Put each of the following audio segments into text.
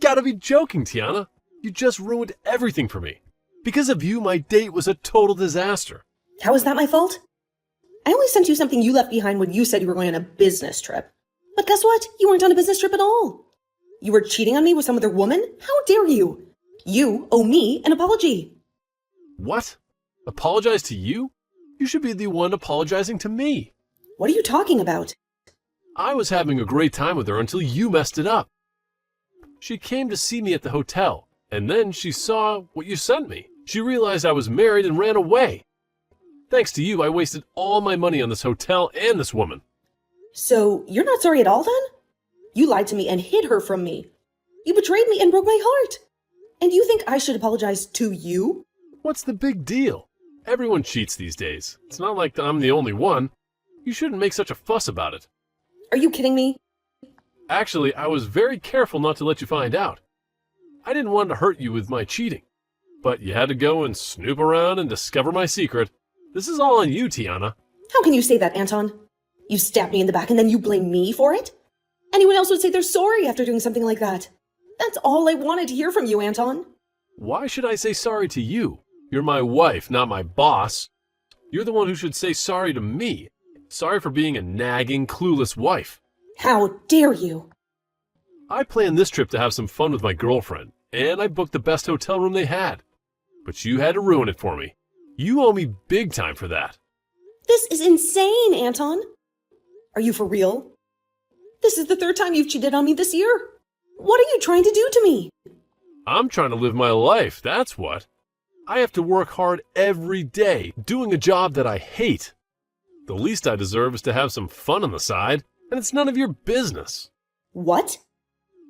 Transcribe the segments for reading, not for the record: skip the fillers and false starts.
gotta be joking, Tiana. You just ruined everything for me. Because of you, my date was a total disaster. How is that my fault? I only sent you something you left behind when you said you were going on a business trip. But guess what? You weren't on a business trip at all. You were cheating on me with some other woman? How dare you? You owe me an apology. What? Apologize to you? You should be the one apologizing to me. What are you talking about? I was having a great time with her until you messed it up. She came to see me at the hotel, and then she saw what you sent me. She realized I was married and ran away. Thanks to you, I wasted all my money on this hotel and this woman. So, you're not sorry at all then? You lied to me and hid her from me. You betrayed me and broke my heart. And you think I should apologize to you? What's the big deal? Everyone cheats these days. It's not like I'm the only one. You shouldn't make such a fuss about it. Are you kidding me? Actually, I was very careful not to let you find out. I didn't want to hurt you with my cheating. But you had to go and snoop around and discover my secret. This is all on you, Tiana. How can you say that, Anton? You stabbed me in the back and then you blame me for it? Anyone else would say they're sorry after doing something like that. That's all I wanted to hear from you, Anton. Why should I say sorry to you? You're my wife, not my boss. You're the one who should say sorry to me. Sorry for being a nagging, clueless wife. How dare you? I planned this trip to have some fun with my girlfriend, and I booked the best hotel room they had. But you had to ruin it for me. You owe me big time for that. This is insane, Anton. Are you for real? This is the third time you've cheated on me this year. What are you trying to do to me? I'm trying to live my life, that's what. I have to work hard every day, doing a job that I hate. The least I deserve is to have some fun on the side, and it's none of your business. What?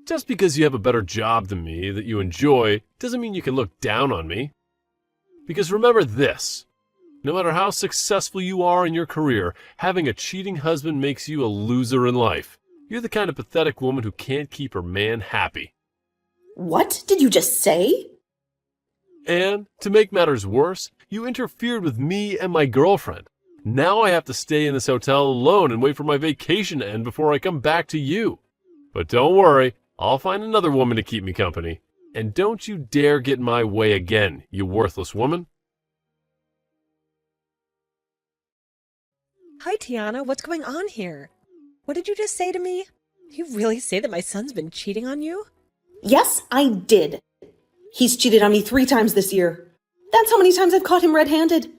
Just because you have a better job than me that you enjoy doesn't mean you can look down on me. Because remember this, no matter how successful you are in your career, having a cheating husband makes you a loser in life. You're the kind of pathetic woman who can't keep her man happy. What did you just say? And, to make matters worse, you interfered with me and my girlfriend. Now I have to stay in this hotel alone and wait for my vacation to end before I come back to you. But don't worry, I'll find another woman to keep me company. And don't you dare get in my way again, you worthless woman. Hi, Tiana. What's going on here? What did you just say to me? You really say that my son's been cheating on you? Yes, I did. He's cheated on me 3 times this year. That's how many times I've caught him red-handed.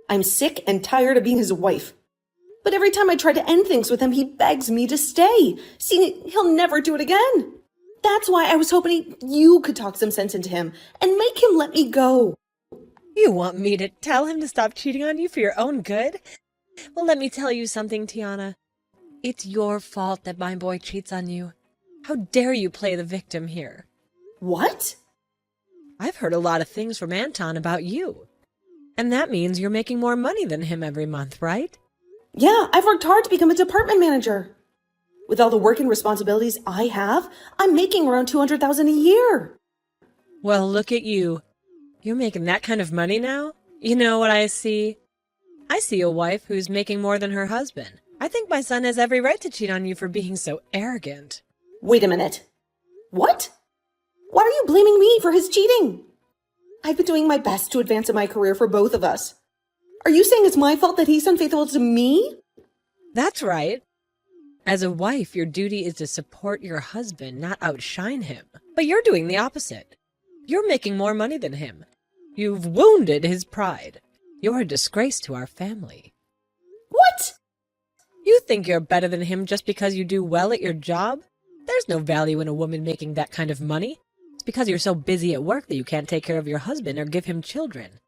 I'm sick and tired of being his wife. But every time I try to end things with him, he begs me to stay. See, he'll never do it again. That's why I was hoping you could talk some sense into him and make him let me go. You want me to tell him to stop cheating on you for your own good? Well, let me tell you something, Tiana. It's your fault that my boy cheats on you. How dare you play the victim here? What? I've heard a lot of things from Anton about you. And that means you're making more money than him every month, right? Yeah, I've worked hard to become a department manager. With all the work and responsibilities I have, I'm making around $200,000 a year. Well, look at you. You're making that kind of money now? You know what I see? I see a wife who's making more than her husband. I think my son has every right to cheat on you for being so arrogant. Wait a minute. What? Why are you blaming me for his cheating? I've been doing my best to advance in my career for both of us. Are you saying it's my fault that he's unfaithful to me? That's right. As a wife, your duty is to support your husband, not outshine him. But you're doing the opposite. You're making more money than him. You've wounded his pride. You're a disgrace to our family. What? You think you're better than him just because you do well at your job? There's no value in a woman making that kind of money. It's because you're so busy at work that you can't take care of your husband or give him children.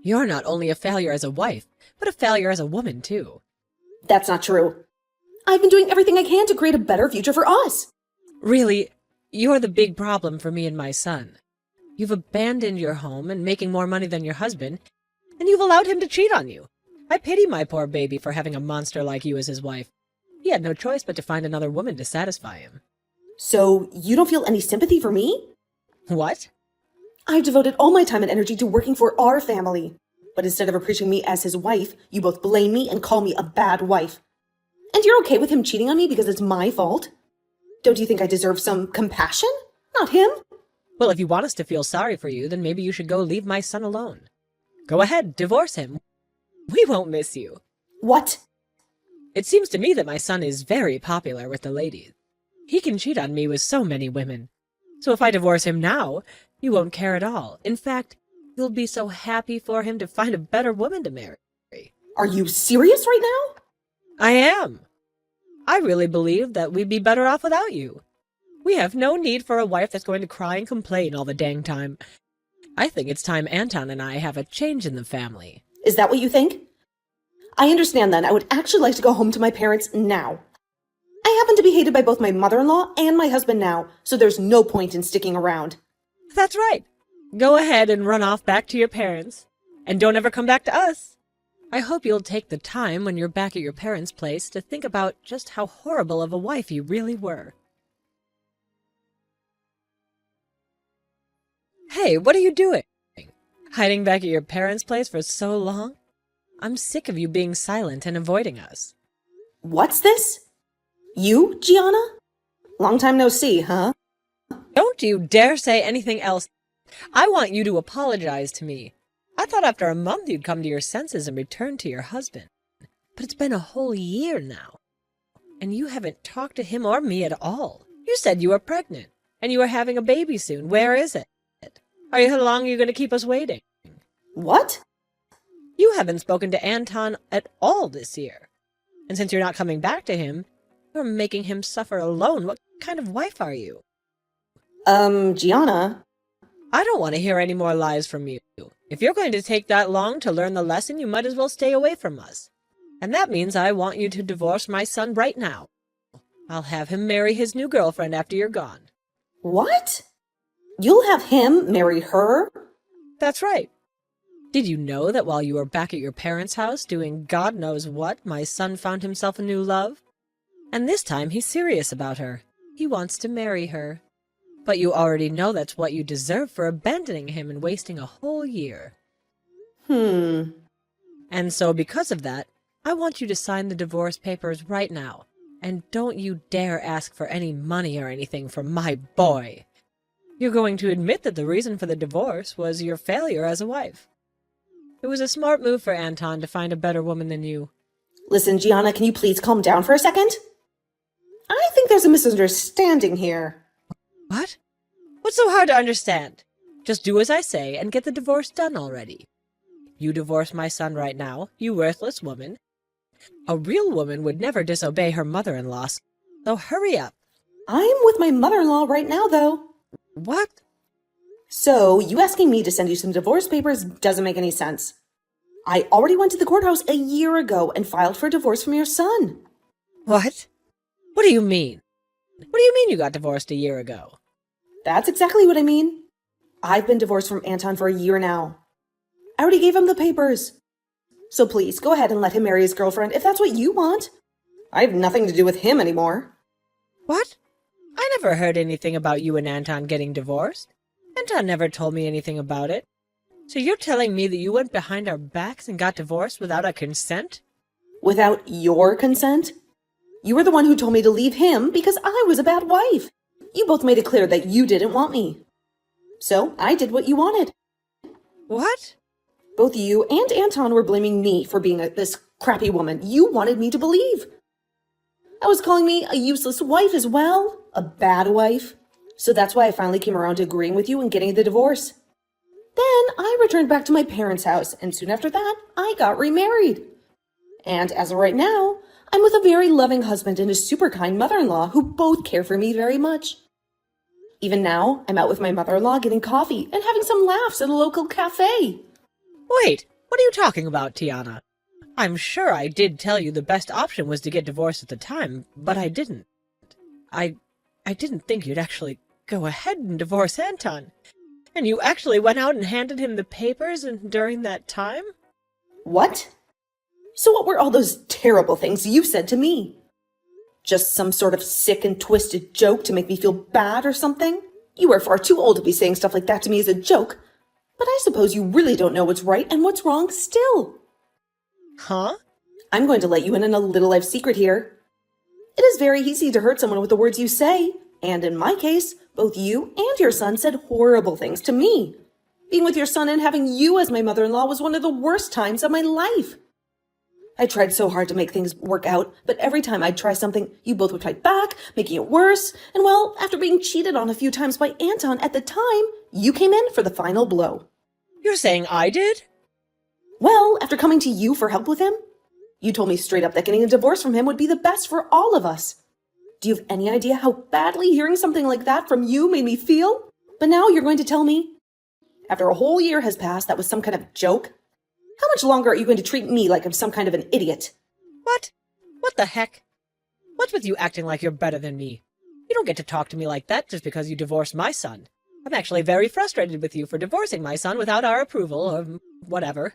You're not only a failure as a wife, but a failure as a woman, too. That's not true. I've been doing everything I can to create a better future for us. Really, you're the big problem for me and my son. You've abandoned your home and making more money than your husband, and you've allowed him to cheat on you. I pity my poor baby for having a monster like you as his wife. He had no choice but to find another woman to satisfy him. So, you don't feel any sympathy for me? What? I've devoted all my time and energy to working for our family. But instead of appreciating me as his wife, you both blame me and call me a bad wife. And you're okay with him cheating on me because it's my fault? Don't you think I deserve some compassion? not him. Well, if you want us to feel sorry for you, then maybe you should go leave my son alone. Go ahead, divorce him. We won't miss you. What? It seems to me that my son is very popular with the ladies. He can cheat on me with so many women. So if I divorce him now, you won't care at all. In fact, you'll be so happy for him to find a better woman to marry. Are you serious right now? I am. I really believe that we'd be better off without you. We have no need for a wife that's going to cry and complain all the dang time. I think it's time Anton and I have a change in the family. Is that what you think? I understand then. I would actually like to go home to my parents now. I happen to be hated by both my mother-in-law and my husband now, so there's no point in sticking around. That's right. Go ahead and run off back to your parents. And don't ever come back to us. I hope you'll take the time when you're back at your parents' place to think about just how horrible of a wife you really were. Hey, what are you doing? Hiding back at your parents' place for so long? I'm sick of you being silent and avoiding us. What's this? You, Gianna? Long time no see, huh? Don't you dare say anything else. I want you to apologize to me. I thought after a month you'd come to your senses and return to your husband. But it's been a whole year now. And you haven't talked to him or me at all. You said you were pregnant, and you were having a baby soon. Where is it? How long are you going to keep us waiting? What? You haven't spoken to Anton at all this year. And since you're not coming back to him, you're making him suffer alone. What kind of wife are you? Gianna? I don't want to hear any more lies from you. If you're going to take that long to learn the lesson, you might as well stay away from us. And that means I want you to divorce my son right now. I'll have him marry his new girlfriend after you're gone. What? You'll have him marry her? That's right. Did you know that while you were back at your parents' house doing God knows what, my son found himself a new love? And this time he's serious about her. He wants to marry her. But you already know that's what you deserve for abandoning him and wasting a whole year. And so because of that, I want you to sign the divorce papers right now. And don't you dare ask for any money or anything from my boy. You're going to admit that the reason for the divorce was your failure as a wife. It was a smart move for Anton to find a better woman than you. Listen, Gianna, can you please calm down for a second? I think there's a misunderstanding here. What? What's so hard to understand? Just do as I say and get the divorce done already. You divorce my son right now, you worthless woman. A real woman would never disobey her mother-in-law, so hurry up. I'm with my mother-in-law right now, though. What? So, you asking me to send you some divorce papers doesn't make any sense. I already went to the courthouse a year ago and filed for a divorce from your son. What? What do you mean? What do you mean you got divorced a year ago? That's exactly what I mean. I've been divorced from Anton for a year now. I already gave him the papers. So please, go ahead and let him marry his girlfriend if that's what you want. I have nothing to do with him anymore. What? I never heard anything about you and Anton getting divorced. Anton never told me anything about it. So you're telling me that you went behind our backs and got divorced without our consent? Without your consent? You were the one who told me to leave him because I was a bad wife. You both made it clear that you didn't want me. So I did what you wanted. What? Both you and Anton were blaming me for being this crappy woman you wanted me to believe. I was calling me a useless wife as well, a bad wife. So that's why I finally came around to agreeing with you and getting the divorce. Then I returned back to my parents' house, and soon after that, I got remarried. And as of right now, I'm with a very loving husband and a super kind mother-in-law who both care for me very much. Even now, I'm out with my mother-in-law getting coffee and having some laughs at a local cafe. Wait, what are you talking about, Tiana? I'm sure I did tell you the best option was to get divorced at the time, but I didn't. I didn't think you'd actually go ahead and divorce Anton. And you actually went out and handed him the papers during that time? What? So what were all those terrible things you said to me? Just some sort of sick and twisted joke to make me feel bad or something? You are far too old to be saying stuff like that to me as a joke. But I suppose you really don't know what's right and what's wrong still. Huh? I'm going to let you in on a little life secret here. It is very easy to hurt someone with the words you say, and in my case, Both you and your son said horrible things to me. Being with your son and having you as my mother-in-law was one of the worst times of my life. I tried so hard to make things work out, but every time I'd try something, you both would fight back, making it worse. And well, after being cheated on a few times by Anton at the time, you came in for the final blow. You're saying I did? Well, after coming to you for help with him, you told me straight up that getting a divorce from him would be the best for all of us. Do you have any idea how badly hearing something like that from you made me feel? But now you're going to tell me, after a whole year has passed, that was some kind of joke? How much longer are you going to treat me like I'm some kind of an idiot? What? What the heck? What's with you acting like you're better than me? You don't get to talk to me like that just because you divorced my son. I'm actually very frustrated with you for divorcing my son without our approval or whatever.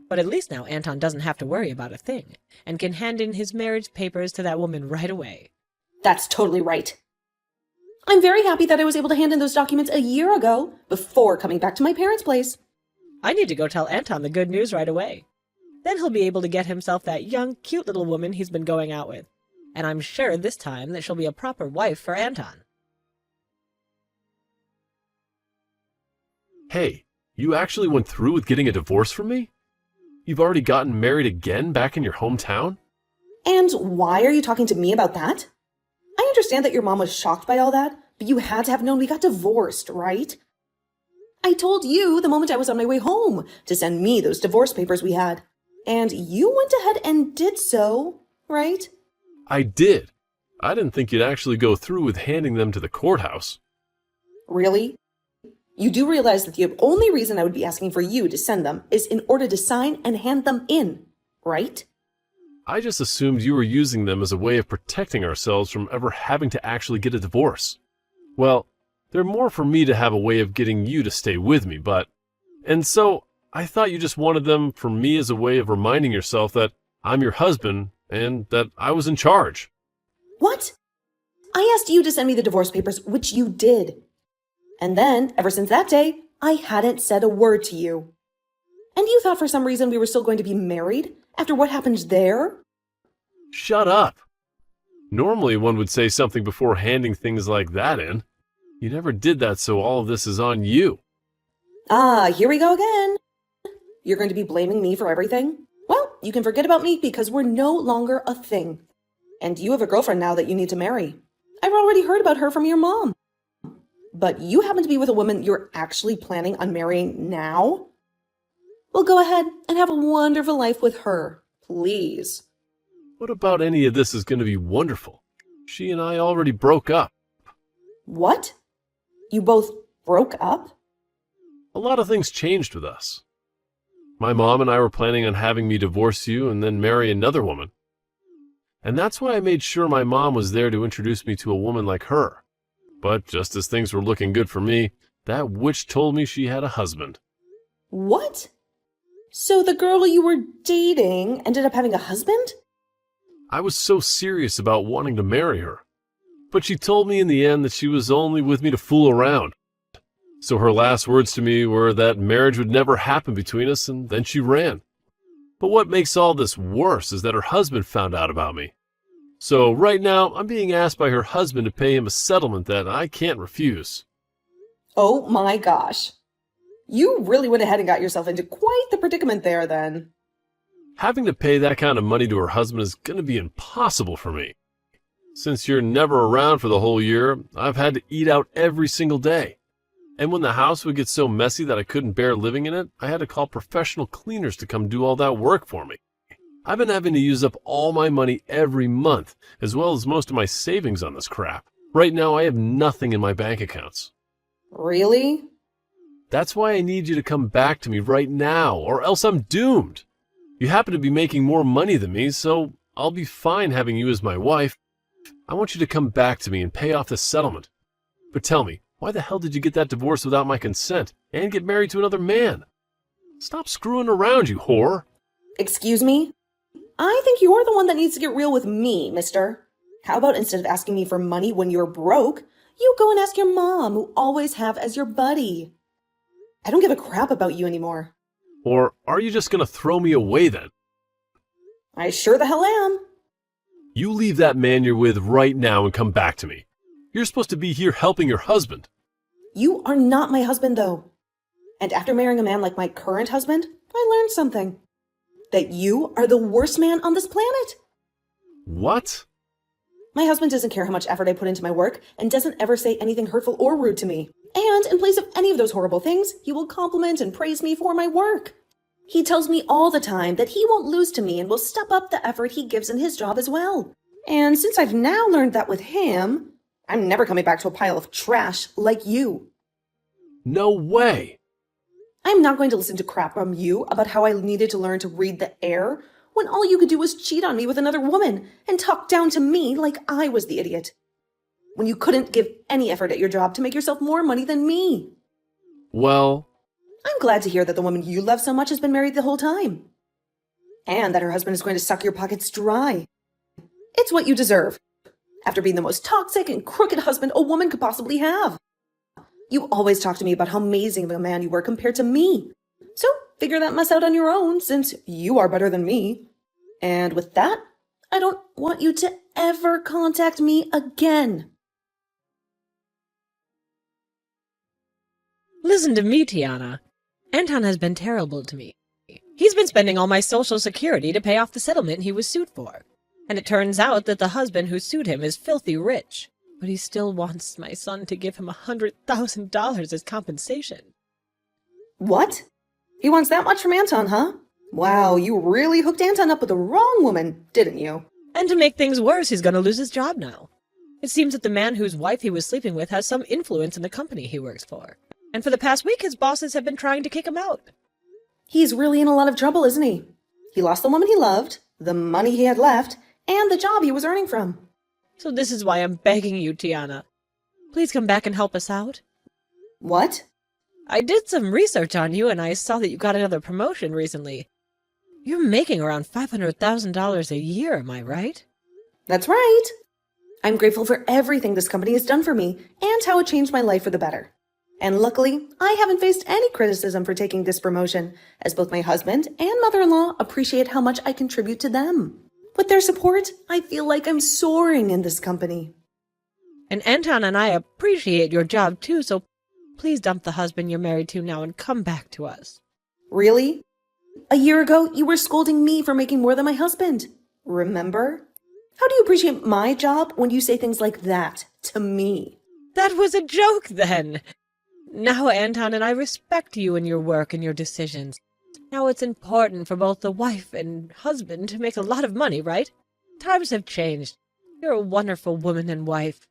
But at least now Anton doesn't have to worry about a thing and can hand in his marriage papers to that woman right away. That's totally right. I'm very happy that I was able to hand in those documents a year ago, before coming back to my parents' place. I need to go tell Anton the good news right away. Then he'll be able to get himself that young, cute little woman he's been going out with. And I'm sure this time that she'll be a proper wife for Anton. Hey, you actually went through with getting a divorce from me? You've already gotten married again back in your hometown? And why are you talking to me about that? I understand that your mom was shocked by all that, but you had to have known we got divorced, right? I told you the moment I was on my way home to send me those divorce papers we had. And you went ahead and did so, right? I did. I didn't think you'd actually go through with handing them to the courthouse. Really? You do realize that the only reason I would be asking for you to send them is in order to sign and hand them in, right? I just assumed you were using them as a way of protecting ourselves from ever having to actually get a divorce. Well, they're more for me to have a way of getting you to stay with me, but... And so, I thought you just wanted them for me as a way of reminding yourself that I'm your husband and that I was in charge. What? I asked you to send me the divorce papers, which you did. And then, ever since that day, I hadn't said a word to you. And you thought for some reason we were still going to be married after what happened there? Shut up. Normally one would say something before handing things like that in. You never did that, so all of this is on you. Ah, here we go again. You're going to be blaming me for everything? Well, you can forget about me because we're no longer a thing. And you have a girlfriend now that you need to marry. I've already heard about her from your mom. But you happen to be with a woman you're actually planning on marrying now? Well, go ahead and have a wonderful life with her, please. What about any of this is going to be wonderful? She and I already broke up. What? You both broke up? A lot of things changed with us. My mom and I were planning on having me divorce you and then marry another woman. And that's why I made sure my mom was there to introduce me to a woman like her. But just as things were looking good for me, that witch told me she had a husband. What? So the girl you were dating ended up having a husband? I was so serious about wanting to marry her. But she told me in the end that she was only with me to fool around. So her last words to me were that marriage would never happen between us, and then she ran. But what makes all this worse is that her husband found out about me. So right now, I'm being asked by her husband to pay him a settlement that I can't refuse. Oh my gosh. You really went ahead and got yourself into quite the predicament there then. Having to pay that kind of money to her husband is going to be impossible for me. Since you're never around for the whole year, I've had to eat out every single day. And when the house would get so messy that I couldn't bear living in it, I had to call professional cleaners to come do all that work for me. I've been having to use up all my money every month, as well as most of my savings on this crap. Right now, I have nothing in my bank accounts. Really? That's why I need you to come back to me right now, or else I'm doomed. You happen to be making more money than me, so I'll be fine having you as my wife. I want you to come back to me and pay off the settlement. But tell me, why the hell did you get that divorce without my consent and get married to another man? Stop screwing around, you whore. Excuse me? I think you're the one that needs to get real with me, mister. How about instead of asking me for money when you're broke, you go and ask your mom, who always have as your buddy. I don't give a crap about you anymore. Or are you just going to throw me away then? I sure the hell am. You leave that man you're with right now and come back to me. You're supposed to be here helping your husband. You are not my husband, though. And after marrying a man like my current husband, I learned something. That you are the worst man on this planet. What? My husband doesn't care how much effort I put into my work and doesn't ever say anything hurtful or rude to me. And in place of any of those horrible things, he will compliment and praise me for my work. He tells me all the time that he won't lose to me and will step up the effort he gives in his job as well. And since I've now learned that with him, I'm never coming back to a pile of trash like you. No way. I'm not going to listen to crap from you about how I needed to learn to read the air when all you could do was cheat on me with another woman and talk down to me like I was the idiot. When you couldn't give any effort at your job to make yourself more money than me. Well, I'm glad to hear that the woman you love so much has been married the whole time. And that her husband is going to suck your pockets dry. It's what you deserve. After being the most toxic and crooked husband a woman could possibly have. You always talk to me about how amazing of a man you were compared to me. So figure that mess out on your own, since you are better than me. And with that, I don't want you to ever contact me again. Listen to me, Tiana. Anton has been terrible to me. He's been spending all my Social Security to pay off the settlement he was sued for. And it turns out that the husband who sued him is filthy rich. But he still wants my son to give him $100,000 as compensation. What? He wants that much from Anton, huh? Wow, you really hooked Anton up with the wrong woman, didn't you? And to make things worse, he's going to lose his job now. It seems that the man whose wife he was sleeping with has some influence in the company he works for. And for the past week, his bosses have been trying to kick him out. He's really in a lot of trouble, isn't he? He lost the woman he loved, the money he had left, and the job he was earning from. So this is why I'm begging you, Tiana. Please come back and help us out. What? I did some research on you, and I saw that you got another promotion recently. You're making around $500,000 a year, am I right? That's right. I'm grateful for everything this company has done for me and how it changed my life for the better. And luckily, I haven't faced any criticism for taking this promotion, as both my husband and mother-in-law appreciate how much I contribute to them. With their support, I feel like I'm soaring in this company. And Anton and I appreciate your job too, so please dump the husband you're married to now and come back to us. Really? A year ago, you were scolding me for making more than my husband. Remember? How do you appreciate my job when you say things like that to me? That was a joke then. Now Anton and I respect you and your work and your decisions. Now it's important for both the wife and husband to make a lot of money, right? Times have changed. You're a wonderful woman and wife.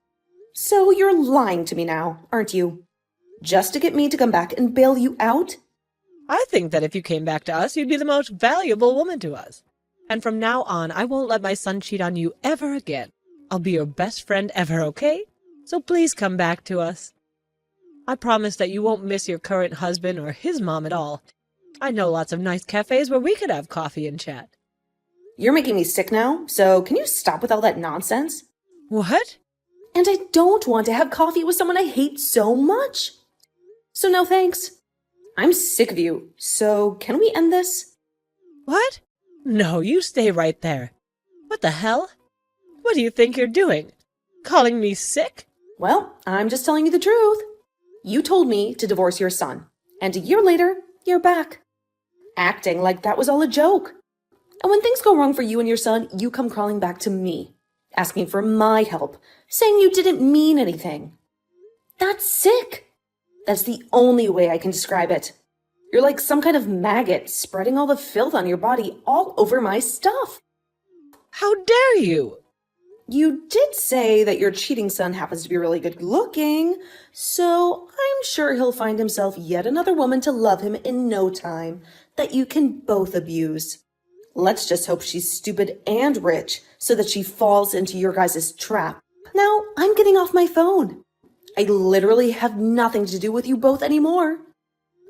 So you're lying to me now, aren't you? Just to get me to come back and bail you out? I think that if you came back to us, you'd be the most valuable woman to us. And from now on, I won't let my son cheat on you ever again. I'll be your best friend ever, okay? So please come back to us. I promise that you won't miss your current husband or his mom at all. I know lots of nice cafes where we could have coffee and chat. You're making me sick now, so can you stop with all that nonsense? What? And I don't want to have coffee with someone I hate so much. So no thanks. I'm sick of you, so can we end this? What? No, you stay right there. What the hell? What do you think you're doing? Calling me sick? Well, I'm just telling you the truth. You told me to divorce your son, and a year later, you're back. Acting like that was all a joke. And when things go wrong for you and your son, you come crawling back to me, asking for my help, saying you didn't mean anything. That's sick. That's the only way I can describe it. You're like some kind of maggot spreading all the filth on your body all over my stuff. How dare you? You did say that your cheating son happens to be really good looking, so I'm sure he'll find himself yet another woman to love him in no time that you can both abuse. Let's just hope she's stupid and rich so that she falls into your guys' trap. Now, I'm getting off my phone. I literally have nothing to do with you both anymore.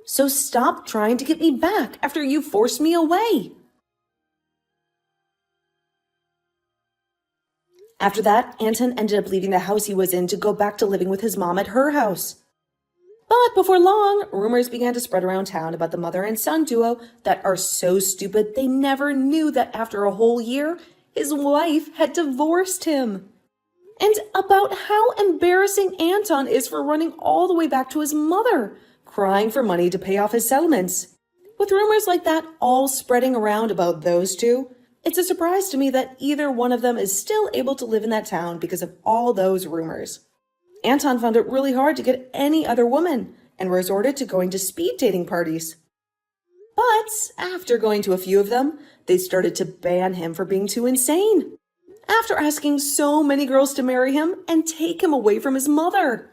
So stop trying to get me back after you forced me away. After that, Anton ended up leaving the house he was in to go back to living with his mom at her house. But before long, rumors began to spread around town about the mother and son duo that are so stupid they never knew that after a whole year, his wife had divorced him. And about how embarrassing Anton is for running all the way back to his mother, crying for money to pay off his settlements. With rumors like that all spreading around about those two, it's a surprise to me that either one of them is still able to live in that town because of all those rumors. Anton found it really hard to get any other woman and resorted to going to speed dating parties. But after going to a few of them, they started to ban him for being too insane. After asking so many girls to marry him and take him away from his mother.